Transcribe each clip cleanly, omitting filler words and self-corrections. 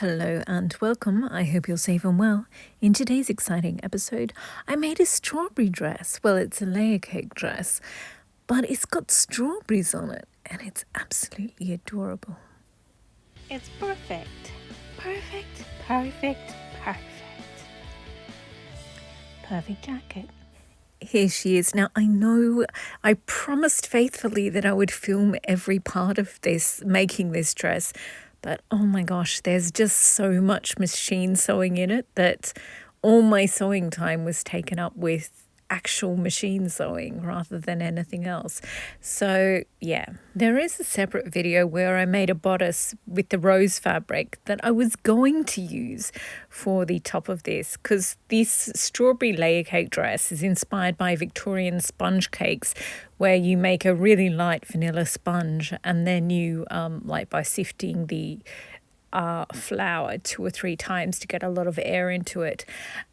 Hello and welcome. I hope you're safe and well. In today's exciting episode, I made a strawberry dress. Well, it's a layer cake dress, but it's got strawberries on it and it's absolutely adorable. It's perfect. Perfect, perfect, perfect. Perfect jacket. Here she is. Now, I know I promised faithfully that I would film every part of this, making this dress, but oh my gosh, there's just so much machine sewing in it that all my sewing time was taken up with actual machine sewing rather than anything else. So yeah, there is a separate video where I made a bodice with the rose fabric that I was going to use for the top of this, because this strawberry layer cake dress is inspired by Victorian sponge cakes, where you make a really light vanilla sponge and then you like by sifting the flour 2 or 3 times to get a lot of air into it,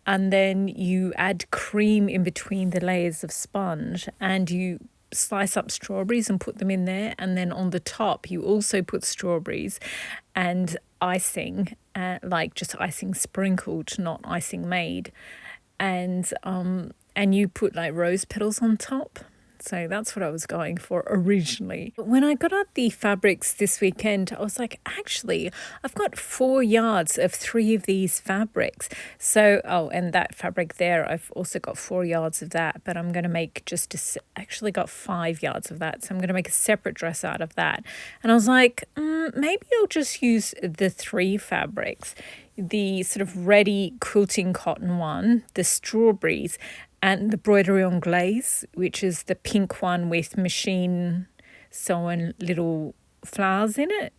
and then you add cream in between the layers of sponge and you slice up strawberries and put them in there, and then on the top you also put strawberries and icing, like just icing sprinkled, not icing made, and you put like rose petals on top. So that's what I was going for originally. But when I got out the fabrics this weekend, I was like, actually, I've got 4 yards of 3 of these fabrics. So, and that fabric there, I've also got 4 yards of that, but I'm going to make actually got 5 yards of that. So I'm going to make a separate dress out of that. And I was like, maybe I'll just use the 3 fabrics, the sort of ready quilting cotton one, the strawberries, and the broderie anglaise, which is the pink one with machine sewn little flowers in it.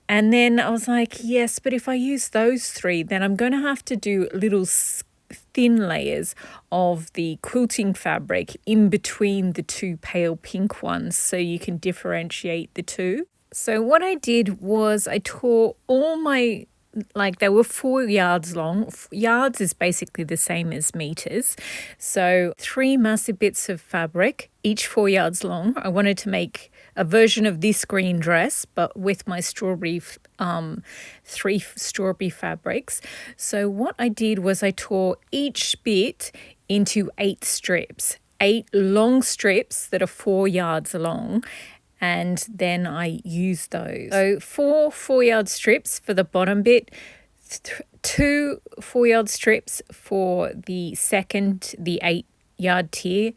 And then I was like, yes, but if I use those 3, then I'm going to have to do little thin layers of the quilting fabric in between the 2 pale pink ones so you can differentiate the 2. So what I did was I tore all my, like they were 4 yards long. Yards is basically the same as meters. So 3 massive bits of fabric, each 4 yards long. I wanted to make a version of this green dress, but with my 3 strawberry fabrics. So what I did was I tore each bit into 8 strips, 8 long strips that are 4 yards long. And then I use those. So 4 4-yard strips for the bottom bit, 2 4-yard strips for the 8-yard tier.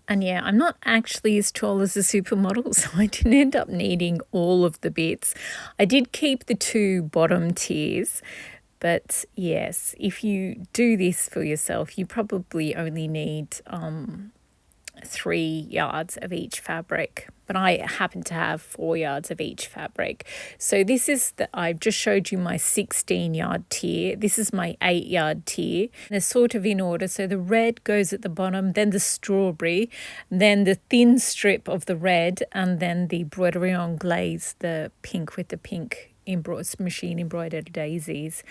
And yeah, I'm not actually as tall as a supermodel, so I didn't end up needing all of the bits. I did keep the 2 bottom tiers, but yes, if you do this for yourself, you probably only need 3 yards of each fabric, but I happen to have 4 yards of each fabric. So this is I've just showed you my 16-yard tier. This is my 8-yard tier. They're sort of in order. So the red goes at the bottom, then the strawberry, then the thin strip of the red, and then the broderie anglaise, the pink with the pink machine embroidered daisies.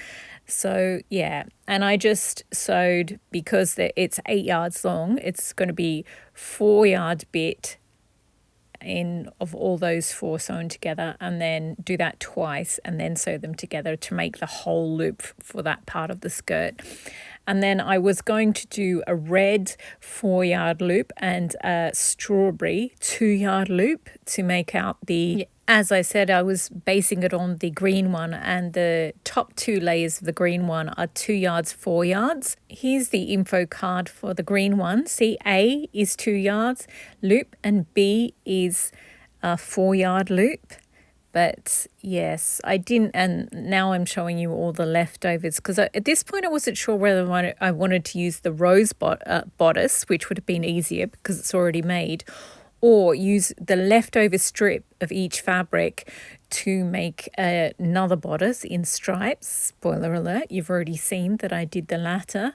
So yeah, and I just sewed, because it's 8 yards long, it's going to be 4-yard bit of all those 4 sewn together, and then do that twice and then sew them together to make the whole loop for that part of the skirt. And then I was going to do a red 4-yard loop and a strawberry 2-yard loop to make out the, as I said, I was basing it on the green one, and the top 2 layers of the green one are 2 yards, 4 yards. Here's the info card for the green one. See, A is 2 yards loop and B is a 4-yard loop. But yes, I didn't, and now I'm showing you all the leftovers, because at this point I wasn't sure whether I wanted to use the rose bodice, which would have been easier because it's already made, or use the leftover strip of each fabric to make another bodice in stripes. Spoiler alert, you've already seen that I did the latter.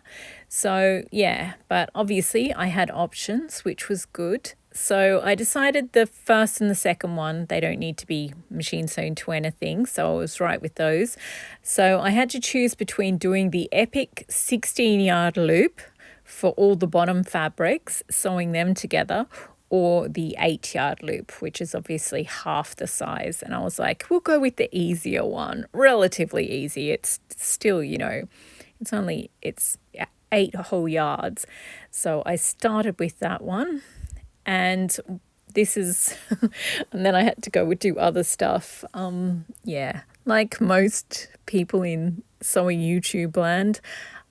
So yeah, but obviously I had options, which was good. So I decided the first and the second one, they don't need to be machine sewn to anything, so I was right with those. So I had to choose between doing the epic 16-yard loop for all the bottom fabrics, sewing them together, or the 8-yard loop, which is obviously half the size. And I was like, we'll go with the easier one, relatively easy. It's still, it's 8 whole yards. So I started with that one, and this is, and then I had to go and do other stuff. Like most people in sewing YouTube land,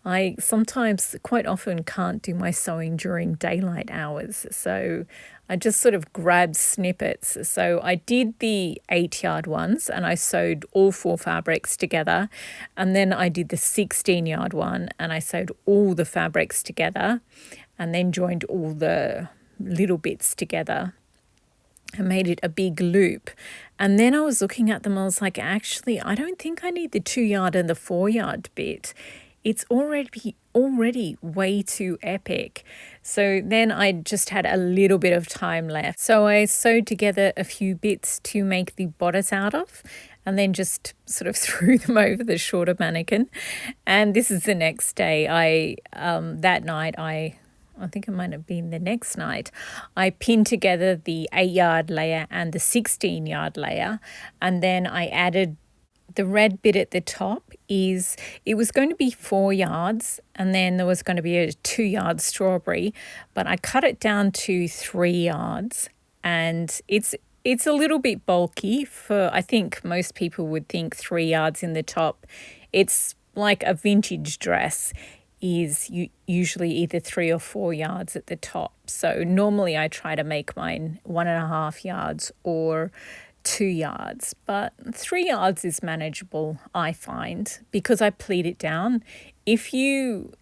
I sometimes, quite often, can't do my sewing during daylight hours. So I just sort of grab snippets. So I did the 8-yard ones and I sewed all 4 fabrics together. And then I did the 16-yard one and I sewed all the fabrics together and then joined all the little bits together. I made it a big loop. And then I was looking at them, I was like, actually, I don't think I need the 2-yard and the 4-yard bit. It's already way too epic. So then I just had a little bit of time left. So I sewed together a few bits to make the bodice out of, and then just sort of threw them over the shorter mannequin. And this is the next day. That night I think it might have been the next night, I pinned together the 8-yard layer and the 16-yard layer, and then I added the red bit at the top. It was going to be 4 yards, and then there was going to be a 2-yard strawberry, but I cut it down to 3 yards, and it's a little bit bulky for, I think most people would think 3 yards in the top. It's like a vintage dress is usually either 3 or 4 yards at the top. So normally I try to make mine 1.5 yards or 2 yards, but 3 yards is manageable, I find, because I pleat it down. If you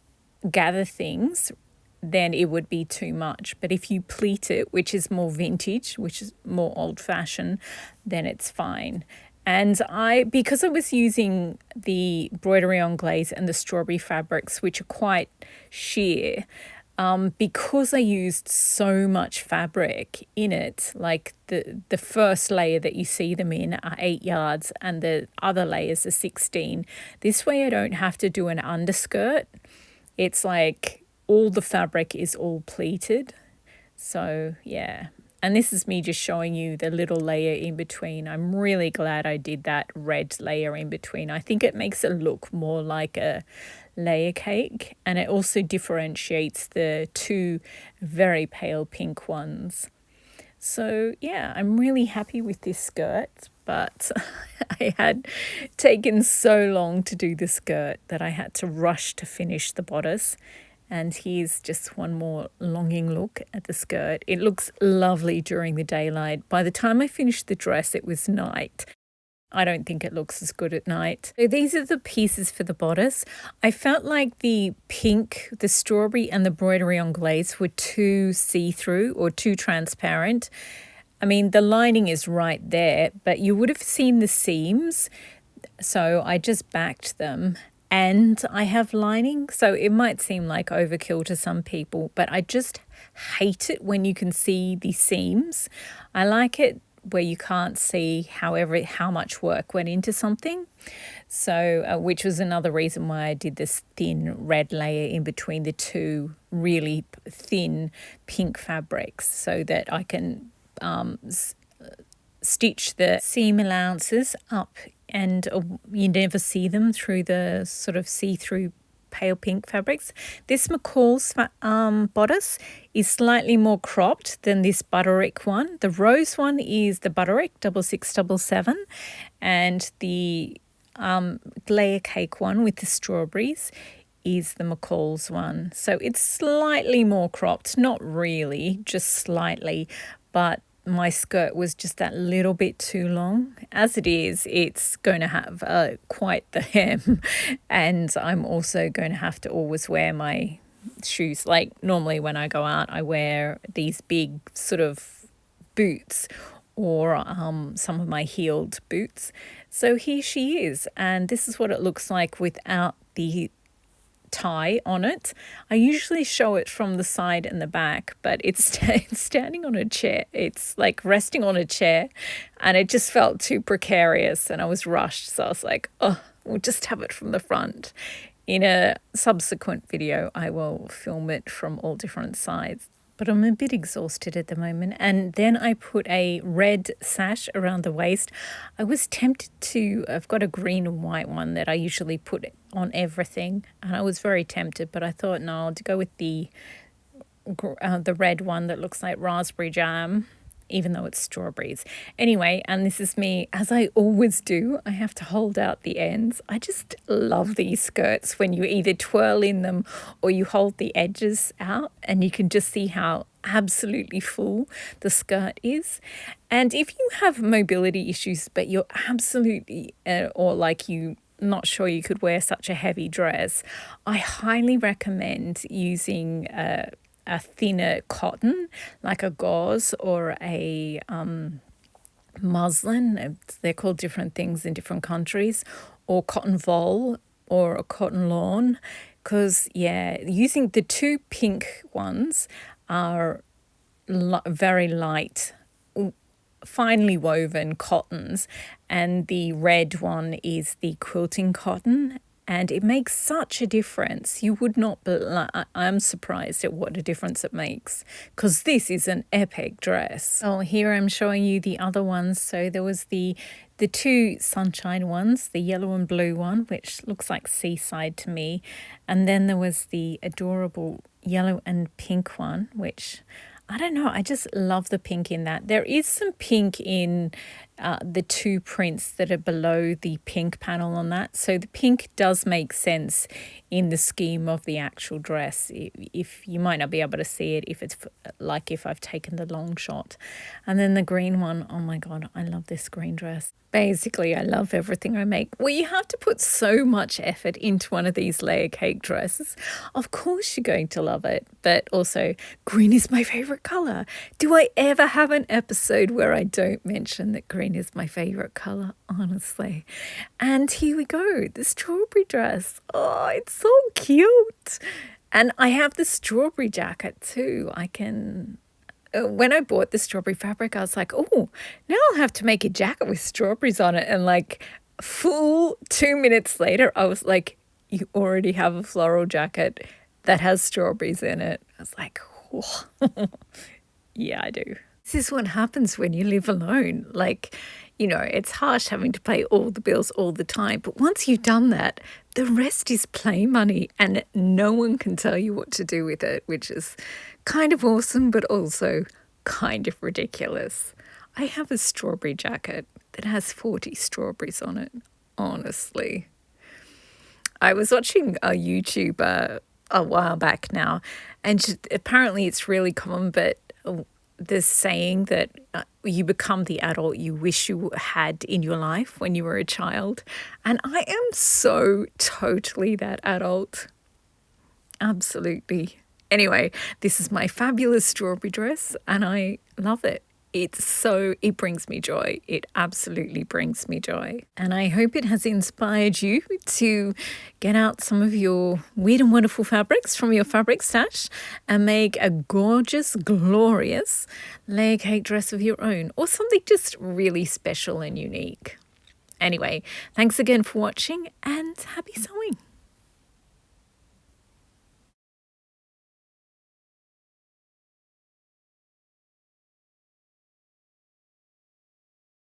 gather things, then it would be too much. But if you pleat it, which is more vintage, which is more old-fashioned, then it's fine. And because I was using the broderie anglaise and the strawberry fabrics, which are quite sheer, because I used so much fabric in it, like the first layer that you see them in are 8 yards and the other layers are 16. This way I don't have to do an underskirt. It's like all the fabric is all pleated. So yeah. And this is me just showing you the little layer in between. I'm really glad I did that red layer in between. I think it makes it look more like a layer cake, and it also differentiates the 2 very pale pink ones. So yeah, I'm really happy with this skirt, but I had taken so long to do the skirt that I had to rush to finish the bodice. And here's just one more longing look at the skirt. It looks lovely during the daylight. By the time I finished the dress, it was night. I don't think it looks as good at night. So these are the pieces for the bodice. I felt like the pink, the strawberry and the broderie anglaise were too see-through or too transparent. I mean, the lining is right there, but you would have seen the seams. So I just backed them. And I have lining, so it might seem like overkill to some people, but I just hate it when you can see the seams. I like it where you can't see how much work went into something. So, which was another reason why I did this thin red layer in between the 2 really thin pink fabrics, so that I can stitch the seam allowances up, and you never see them through the sort of see-through pale pink fabrics. This McCall's bodice is slightly more cropped than this butterick one. The rose one is the butterick 6677, and the layer cake one with the strawberries is the McCall's one. So it's slightly more cropped, not really, just slightly, but my skirt was just that little bit too long. As it is, it's going to have quite the hem, and I'm also going to have to always wear my shoes. Like normally when I go out, I wear these big sort of boots or some of my heeled boots. So here she is, and this is what it looks like without the tie on it. I usually show it from the side and the back, but it's standing on a chair. It's like resting on a chair, and it just felt too precarious, and I was rushed. So I was like, oh, we'll just have it from the front. In a subsequent video, I will film it from all different sides. but I'm a bit exhausted at the moment. And then I put a red sash around the waist. I was tempted to, I've got a green and white one that I usually put on everything, and I was very tempted, but I thought, no, I'll go with the red one that looks like raspberry jam, even though it's strawberries. Anyway, and this is me, as I always do, I have to hold out the ends. I just love these skirts when you either twirl in them or you hold the edges out, and you can just see how absolutely full the skirt is. And if you have mobility issues, but you're absolutely, or like you not sure you could wear such a heavy dress, I highly recommend using a thinner cotton, like a gauze or a muslin. They're called different things in different countries, or cotton voile or a cotton lawn, because using the two pink ones are very light, finely woven cottons, and the red one is the quilting cotton, and it makes such a difference. You would not, I'm surprised at what a difference it makes, because this is an epic dress. Oh, here I'm showing you the other ones. So there was the two sunshine ones, the yellow and blue one, which looks like seaside to me, and then there was the adorable yellow and pink one, which I don't know, I just love the pink in that. There is some pink in the two prints that are below the pink panel on that. So the pink does make sense in the scheme of the actual dress. If you might not be able to see it if it's like if I've taken the long shot. And then the green one, oh my God, I love this green dress. Basically, I love everything I make. Well, you have to put so much effort into one of these layer cake dresses. Of course you're going to love it. But also, green is my favourite colour. Do I ever have an episode where I don't mention that green is my favourite colour? Honestly. And here we go, the strawberry dress. Oh, it's so cute. And I have the strawberry jacket too. When I bought the strawberry fabric, I was like, oh, now I'll have to make a jacket with strawberries on it. And like full 2 minutes later, I was like, you already have a floral jacket that has strawberries in it. I was like, oh. Yeah, I do. This is what happens when you live alone. Like, it's harsh having to pay all the bills all the time. But once you've done that, the rest is play money, and no one can tell you what to do with it, which is kind of awesome, but also kind of ridiculous. I have a strawberry jacket that has 40 strawberries on it, honestly. I was watching a YouTuber a while back now, and apparently it's really common, but the saying that you become the adult you wish you had in your life when you were a child. And I am so totally that adult. Absolutely. Anyway, this is my fabulous strawberry dress, and I love it. It brings me joy. It absolutely brings me joy. And I hope it has inspired you to get out some of your weird and wonderful fabrics from your fabric stash and make a gorgeous, glorious layer cake dress of your own, or something just really special and unique. Anyway, thanks again for watching, and happy sewing.